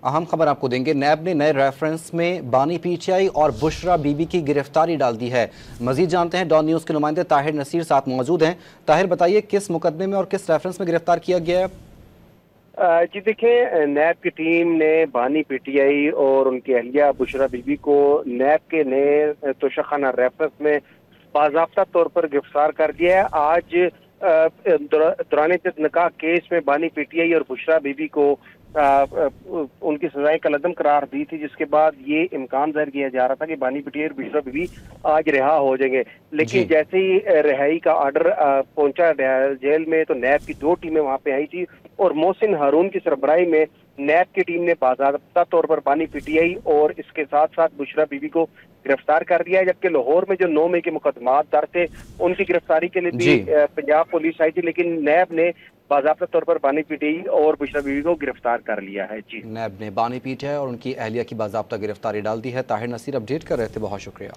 اہم خبر آپ کو دیں گے، نیب نے نئے ریفرنس میں بانی پی ٹی آئی اور بشرا بی بی کی گرفتاری ڈال دی ہے۔ مزید جانتے ہیں، ڈان نیوز کے نمائندے طاہر نصیر ساتھ موجود ہیں۔ طاہر بتائیے کس مقدمے میں اور کس ریفرنس میں گرفتار کیا گیا ہے؟ جی دیکھیں، نیب کی ٹیم نے بانی پی ٹی آئی اور ان کی اہلیہ بشرا بی بی کو نیب کے نئے توشخانہ ریفرنس میں باضابطہ طور پر گرفتار کر دیا ہے۔ آج دوران نکاح کیس میں بانی پی ٹی آئی اور بشرا بی بی کو ان کی سزائے کالعدم قرار دی تھی، جس کے بعد یہ امکان ظاہر کیا جا رہا تھا کہ بانی پی ٹی آئی اور بشرا بی بی آج رہا ہو جائیں گے، لیکن جی جیسے ہی رہائی کا آرڈر پہنچا جیل میں تو نیب کی 2 ٹیمیں وہاں پہ آئی تھی اور محسن ہارون کی سربراہی میں نیب کی ٹیم نے باضابطہ طور پر بانی پی ٹی آئی اور اس کے ساتھ ساتھ بشرا بی بی کو گرفتار کر دیا ہے، جبکہ لاہور میں جو 9 مئی کے مقدمات درج تھے ان کی گرفتاری کے لیے بھی جی پنجاب پولیس آئی تھی، لیکن نیب نے باضابطہ طور پر بانی پی ٹی آئی اور بشرا بی بی کو گرفتار کر لیا ہے۔ جی نیب نے بانی پی ٹی آئی اور ان کی اہلیہ کی باضابطہ گرفتاری ڈال دی ہے۔ طاہر نصیر اپڈیٹ کر رہے تھے، بہت شکریہ۔